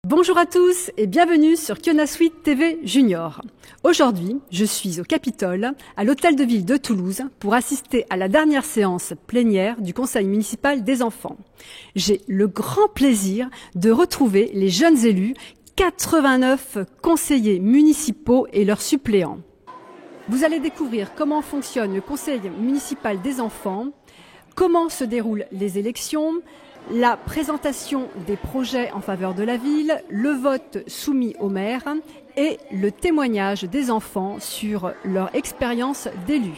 Bonjour à tous et bienvenue sur Kiona Suite TV Junior. Aujourd'hui, je suis au Capitole, à l'Hôtel de Ville de Toulouse, pour assister à la dernière séance plénière du Conseil municipal des enfants. J'ai le grand plaisir de retrouver les jeunes élus, 89 conseillers municipaux et leurs suppléants. Vous allez découvrir comment fonctionne le Conseil municipal des enfants, comment se déroulent les élections, la présentation des projets en faveur de la ville, le vote soumis au maire et le témoignage des enfants sur leur expérience d'élu.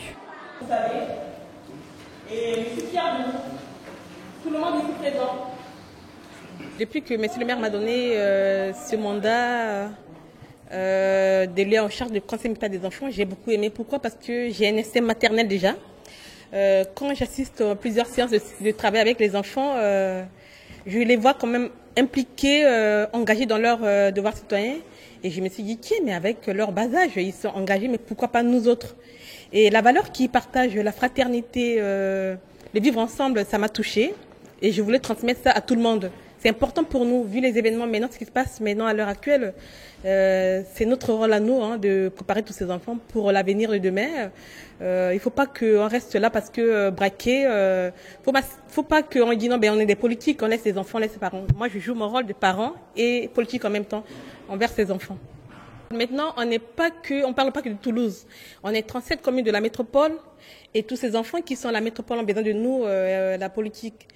Vous savez, et je suis fière de vous. Tout le monde est ici présent. Depuis que M. le maire m'a donné ce mandat d'élu en charge du Conseil municipal des enfants, j'ai beaucoup aimé. Pourquoi? Parce que j'ai un instinct maternel déjà. Quand j'assiste à plusieurs séances de travail avec les enfants, je les vois quand même impliqués, engagés dans leurs devoirs citoyens. Et je me suis dit, tiens, mais avec leur bas âge, ils sont engagés, mais pourquoi pas nous autres? Et la valeur qu'ils partagent, la fraternité, le vivre ensemble, ça m'a touchée. Et je voulais transmettre ça à tout le monde. C'est important pour nous, vu les événements maintenant, ce qui se passe maintenant à l'heure actuelle. C'est notre rôle à nous de préparer tous ces enfants pour l'avenir de demain. Il ne faut pas qu'on reste là parce que braqué. Faut pas qu'on dise non, on est des politiques, on laisse les enfants, on laisse les parents. Moi, je joue mon rôle de parent et politique en même temps envers ces enfants. Maintenant, on parle pas que de Toulouse. On est 37 communes de la métropole et tous ces enfants qui sont à la métropole ont besoin de nous, la politique.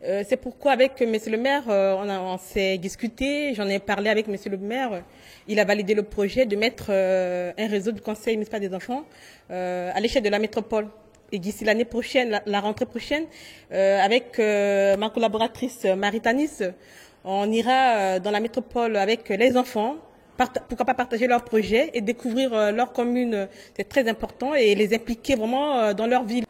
C'est pourquoi avec M. le maire, on s'est discuté, j'en ai parlé avec M. le maire. Il a validé le projet de mettre un réseau du Conseil municipal des enfants à l'échelle de la métropole. Et d'ici l'année prochaine, la rentrée prochaine, avec ma collaboratrice Marie-Tanis, on ira dans la métropole avec les enfants. Pourquoi pas partager leurs projets et découvrir leur commune, c'est très important, et les impliquer vraiment dans leur ville.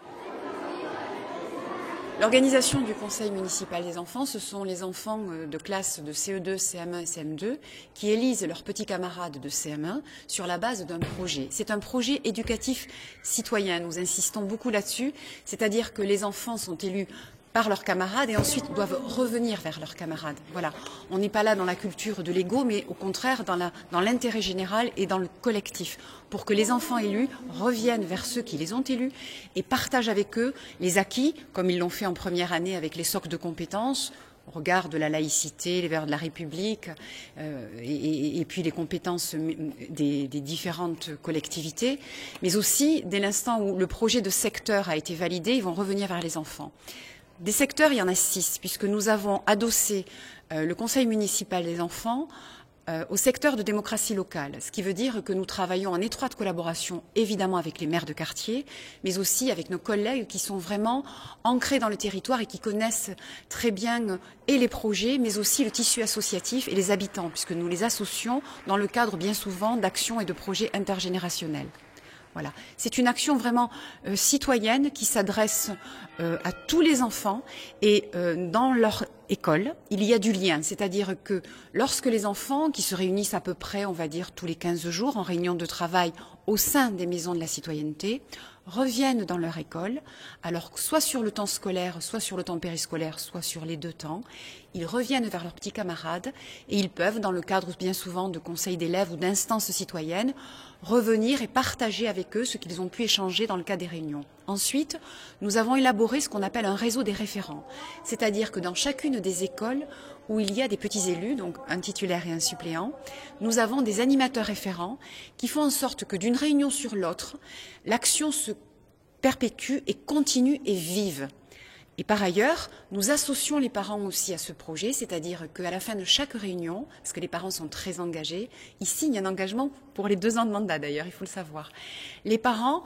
L'organisation du Conseil municipal des enfants, ce sont les enfants de classe de CE2, CM1 et CM2 qui élisent leurs petits camarades de CM1 sur la base d'un projet. C'est un projet éducatif citoyen, nous insistons beaucoup là-dessus, c'est-à-dire que les enfants sont élus par leurs camarades et ensuite doivent revenir vers leurs camarades. Voilà, on n'est pas là dans la culture de l'ego, mais au contraire dans l'intérêt général et dans le collectif, pour que les enfants élus reviennent vers ceux qui les ont élus et partagent avec eux les acquis, comme ils l'ont fait en première année avec les socles de compétences, au regard de la laïcité, les valeurs de la République, et puis les compétences des différentes collectivités, mais aussi dès l'instant où le projet de secteur a été validé, ils vont revenir vers les enfants. Des secteurs, il y en a 6, puisque nous avons adossé le Conseil municipal des enfants au secteur de démocratie locale, ce qui veut dire que nous travaillons en étroite collaboration, évidemment, avec les maires de quartier, mais aussi avec nos collègues qui sont vraiment ancrés dans le territoire et qui connaissent très bien et les projets, mais aussi le tissu associatif et les habitants, puisque nous les associons dans le cadre, bien souvent, d'actions et de projets intergénérationnels. Voilà. C'est une action vraiment citoyenne qui s'adresse à tous les enfants et dans leur école, il y a du lien. C'est-à-dire que lorsque les enfants, qui se réunissent à peu près, on va dire, tous les 15 jours en réunion de travail au sein des maisons de la citoyenneté, reviennent dans leur école, alors soit sur le temps scolaire, soit sur le temps périscolaire, soit sur les deux temps, ils reviennent vers leurs petits camarades et ils peuvent, dans le cadre bien souvent de conseils d'élèves ou d'instances citoyennes, revenir et partager avec eux ce qu'ils ont pu échanger dans le cadre des réunions. Ensuite, nous avons élaboré ce qu'on appelle un réseau des référents, c'est-à-dire que dans chacune des écoles où il y a des petits élus, donc un titulaire et un suppléant, nous avons des animateurs référents qui font en sorte que d'une réunion sur l'autre, l'action se perpétue et continue et vive. Et par ailleurs, nous associons les parents aussi à ce projet, c'est-à-dire qu'à la fin de chaque réunion, parce que les parents sont très engagés, ils signent un engagement pour les 2 ans de mandat d'ailleurs, il faut le savoir. Les parents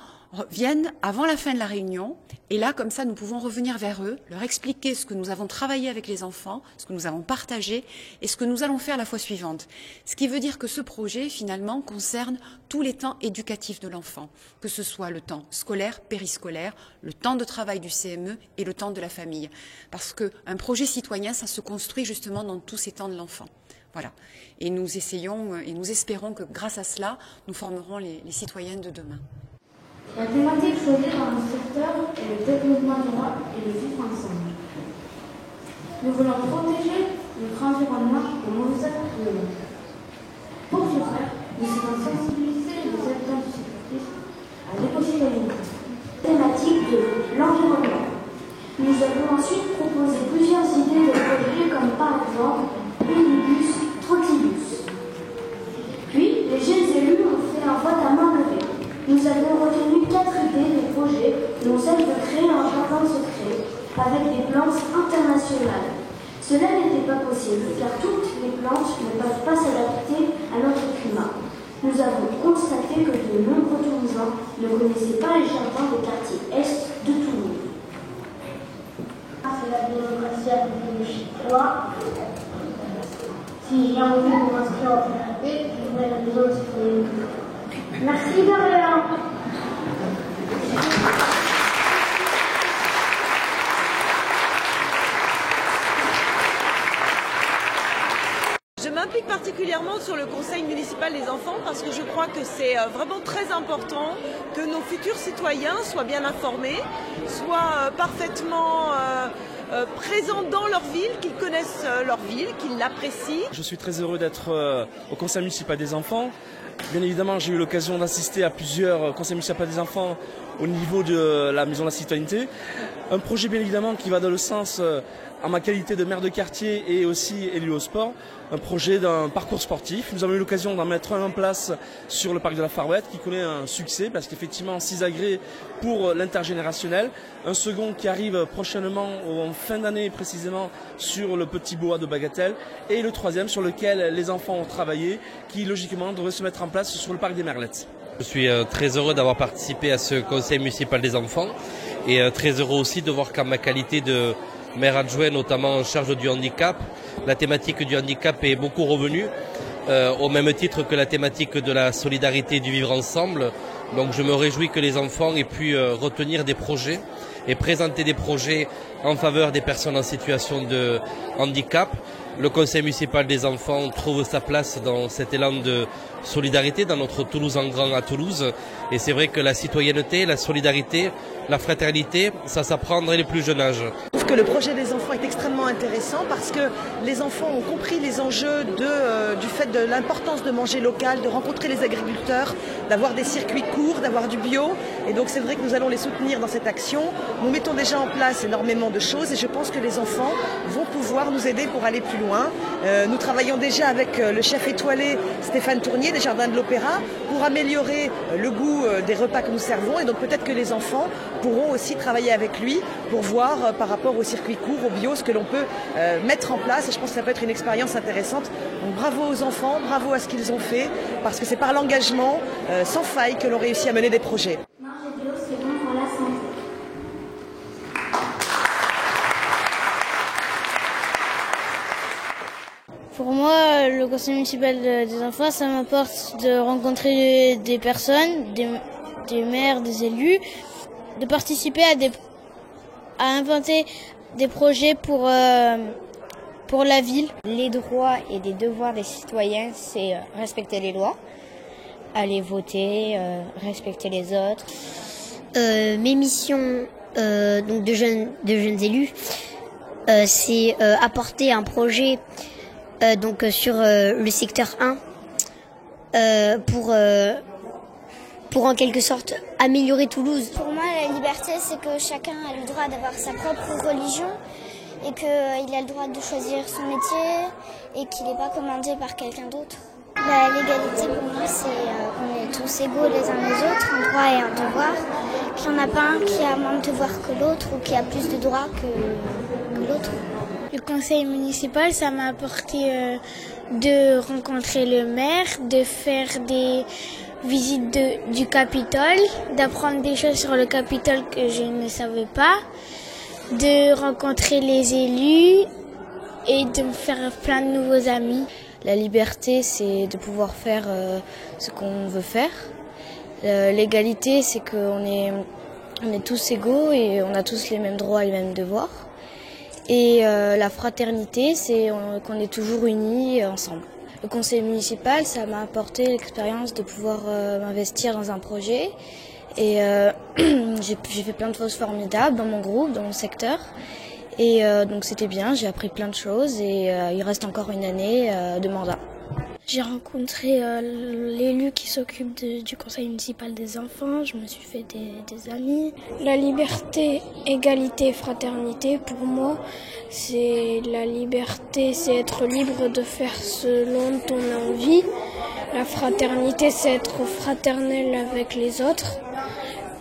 viennent avant la fin de la réunion et là, comme ça, nous pouvons revenir vers eux, leur expliquer ce que nous avons travaillé avec les enfants, ce que nous avons partagé et ce que nous allons faire la fois suivante. Ce qui veut dire que ce projet, finalement, concerne tous les temps éducatifs de l'enfant, que ce soit le temps scolaire, périscolaire, le temps de travail du CME et le temps de la famille. Parce qu'un projet citoyen, ça se construit justement dans tous ces temps de l'enfant. Voilà. Et nous essayons et nous espérons que grâce à cela, nous formerons les citoyennes de demain. La thématique choisie dans le secteur est le développement durable et le vivre ensemble. Nous voulons protéger notre environnement aux mauvais actes de l'homme. Pour ce faire, nous avons sensibilisé les habitants du secteur à l'éco-citoyenneté, thématique de l'environnement. Nous avons ensuite proposé plusieurs idées de projets comme par exemple Unibus, Trotibus. Puis, les jeunes élus ont fait un vote à main levée. Nous avons retenu 4 idées de projets, dont celle de créer un jardin secret avec des plantes internationales. Cela n'était pas possible car toutes les plantes ne peuvent pas s'adapter à notre climat. Nous avons constaté que de nombreux Toulousains ne connaissaient pas les jardins des quartiers est de Toulouse. C'est la démocratie appliquée chez toi. Si j'ai envie de m'inscrire en faculté, je voudrais la maison de citoyenneté. Merci de rien. Je m'implique particulièrement sur le conseil municipal des enfants parce que je crois que c'est vraiment très important que nos futurs citoyens soient bien informés, soient parfaitement présents dans leur ville, qu'ils connaissent leur ville, qu'ils l'apprécient. Je suis très heureux d'être au conseil municipal des enfants. Bien évidemment, j'ai eu l'occasion d'assister à plusieurs conseils municipaux des enfants au niveau de la maison de la citoyenneté. Un projet bien évidemment qui va dans le sens, en ma qualité de maire de quartier et aussi élu au sport, un projet d'un parcours sportif. Nous avons eu l'occasion d'en mettre un en place sur le parc de la Farouette qui connaît un succès parce qu'effectivement 6 agrès pour l'intergénérationnel. Un second qui arrive prochainement en fin d'année précisément sur le petit bois de Bagatelle. Et le troisième sur lequel les enfants ont travaillé qui logiquement devrait se mettre en place sur le parc des Merlettes. Je suis très heureux d'avoir participé à ce conseil municipal des enfants et très heureux aussi de voir qu'en ma qualité de maire adjoint, notamment en charge du handicap, la thématique du handicap est beaucoup revenue, au même titre que la thématique de la solidarité et du vivre ensemble. Donc je me réjouis que les enfants aient pu retenir des projets et présenter des projets en faveur des personnes en situation de handicap. Le conseil municipal des enfants trouve sa place dans cet élan de solidarité dans notre Toulouse en grand à Toulouse. Et c'est vrai que la citoyenneté, la solidarité, la fraternité, ça s'apprend dès les plus jeunes âges. Je trouve que le projet des enfants est extrêmement intéressant parce que les enfants ont compris les enjeux du fait de l'importance de manger local, de rencontrer les agriculteurs, d'avoir des circuits courts, d'avoir du bio. Et donc c'est vrai que nous allons les soutenir dans cette action. Nous mettons déjà en place énormément de choses et je pense que les enfants vont pouvoir nous aider pour aller plus loin. Nous travaillons déjà avec le chef étoilé Stéphane Tournier des Jardins de l'Opéra pour améliorer le goût des repas que nous servons et donc peut-être que les enfants pourront aussi travailler avec lui pour voir par rapport au circuit court, au bio, ce que l'on peut mettre en place et je pense que ça peut être une expérience intéressante. Donc bravo aux enfants, bravo à ce qu'ils ont fait parce que c'est par l'engagement sans faille que l'on réussit à mener des projets. Manger de l'eau, c'est bon pour la santé. Pour moi, le conseil municipal des enfants, ça m'apporte de rencontrer des personnes, des maires, des élus, de participer à inventer des projets pour la ville. Les droits et les devoirs des citoyens, c'est respecter les lois, aller voter, respecter les autres. Mes missions donc de jeunes élus, c'est apporter un projet donc sur le secteur 1 pour en quelque sorte améliorer Toulouse. Pour moi, la liberté, c'est que chacun a le droit d'avoir sa propre religion et qu'il a le droit de choisir son métier et qu'il n'est pas commandé par quelqu'un d'autre. L'égalité, pour moi, c'est qu'on est tous égaux les uns les autres, un droit et un devoir. Qu'il n'y en a pas un qui a moins de devoirs que l'autre ou qui a plus de droits que l'autre. Le conseil municipal, ça m'a apporté de rencontrer le maire, de faire des visites du Capitole, d'apprendre des choses sur le Capitole que je ne savais pas, de rencontrer les élus et de me faire plein de nouveaux amis. La liberté, c'est de pouvoir faire ce qu'on veut faire. L'égalité, c'est qu'on est tous égaux et on a tous les mêmes droits et les mêmes devoirs. Et la fraternité, c'est qu'on est toujours unis ensemble. Le conseil municipal, ça m'a apporté l'expérience de pouvoir m'investir dans un projet. Et j'ai fait plein de choses formidables dans mon groupe, dans mon secteur. Et donc c'était bien, j'ai appris plein de choses et il reste encore une année de mandat. J'ai rencontré l'élu qui s'occupe du conseil municipal des enfants, je me suis fait des amis. La liberté, égalité, fraternité, pour moi, c'est la liberté, c'est être libre de faire ce dont on a envie. La fraternité, c'est être fraternel avec les autres.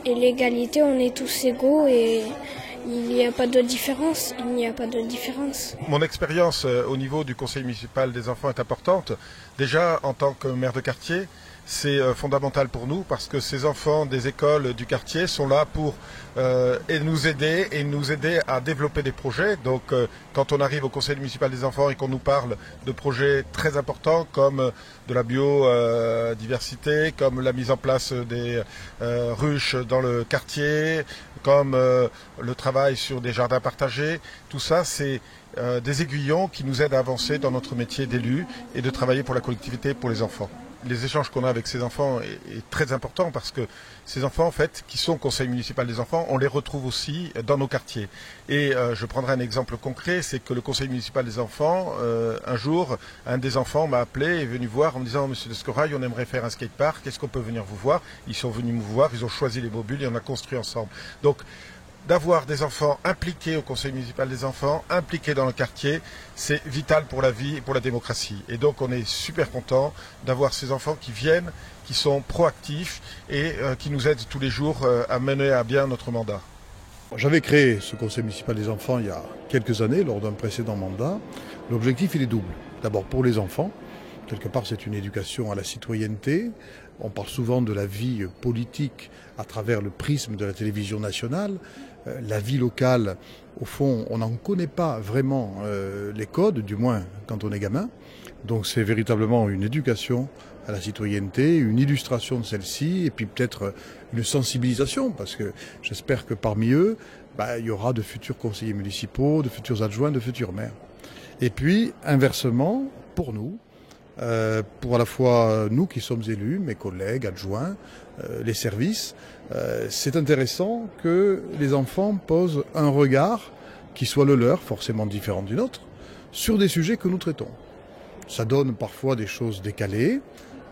Et l'égalité, on est tous égaux et il n'y a pas de différence. Mon expérience au niveau du conseil municipal des enfants est importante. Déjà, en tant que maire de quartier, c'est fondamental pour nous parce que ces enfants des écoles du quartier sont là pour nous aider à développer des projets. Donc quand on arrive au conseil municipal des enfants et qu'on nous parle de projets très importants comme de la biodiversité, comme la mise en place des ruches dans le quartier, comme le travail sur des jardins partagés, tout ça c'est des aiguillons qui nous aident à avancer dans notre métier d'élu et de travailler pour la collectivité et pour les enfants. Les échanges qu'on a avec ces enfants est très important parce que ces enfants, en fait, qui sont au conseil municipal des enfants, on les retrouve aussi dans nos quartiers. Et je prendrai un exemple concret, c'est que le conseil municipal des enfants, un jour, un des enfants m'a appelé et est venu voir en me disant « Monsieur Descorail, on aimerait faire un skatepark, est-ce qu'on peut venir vous voir ?» Ils sont venus me voir, ils ont choisi les modules et on a construit ensemble. Donc, d'avoir des enfants impliqués au conseil municipal des enfants, impliqués dans le quartier, c'est vital pour la vie et pour la démocratie. Et donc on est super content d'avoir ces enfants qui viennent, qui sont proactifs et qui nous aident tous les jours à mener à bien notre mandat. J'avais créé ce conseil municipal des enfants il y a quelques années, lors d'un précédent mandat. L'objectif, il est double. D'abord pour les enfants, quelque part c'est une éducation à la citoyenneté. On parle souvent de la vie politique à travers le prisme de la télévision nationale. La vie locale, au fond, on n'en connaît pas vraiment les codes, du moins quand on est gamin. Donc c'est véritablement une éducation à la citoyenneté, une illustration de celle-ci, et puis peut-être une sensibilisation, parce que j'espère que parmi eux, il y aura de futurs conseillers municipaux, de futurs adjoints, de futurs maires. Et puis, inversement, pour nous, pour à la fois nous qui sommes élus, mes collègues, adjoints, les services, c'est intéressant que les enfants posent un regard qui soit le leur, forcément différent du nôtre, sur des sujets que nous traitons. Ça donne parfois des choses décalées,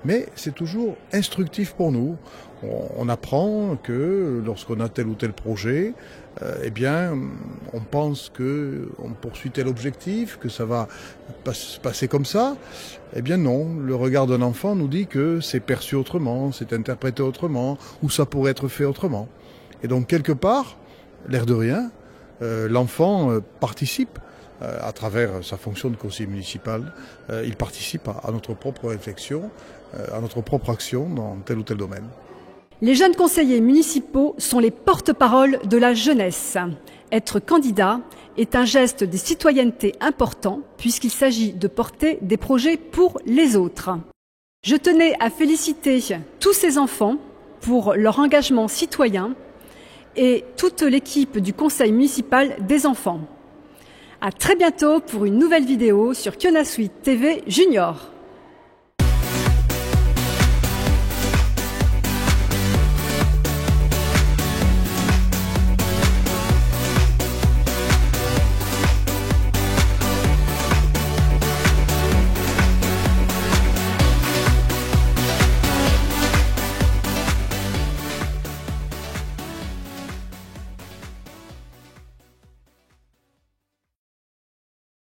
mais c'est toujours instructif pour nous. On apprend que lorsqu'on a tel ou tel projet, on pense qu'on poursuit tel objectif, que ça va se passer comme ça. Eh bien non, le regard d'un enfant nous dit que c'est perçu autrement, c'est interprété autrement, ou ça pourrait être fait autrement. Et donc quelque part, l'air de rien, l'enfant participe à travers sa fonction de conseiller municipal, il participe à notre propre réflexion, à notre propre action dans tel ou tel domaine. Les jeunes conseillers municipaux sont les porte-parole de la jeunesse. Être candidat est un geste de citoyenneté important puisqu'il s'agit de porter des projets pour les autres. Je tenais à féliciter tous ces enfants pour leur engagement citoyen et toute l'équipe du conseil municipal des enfants. À très bientôt pour une nouvelle vidéo sur Kionasuite TV Junior.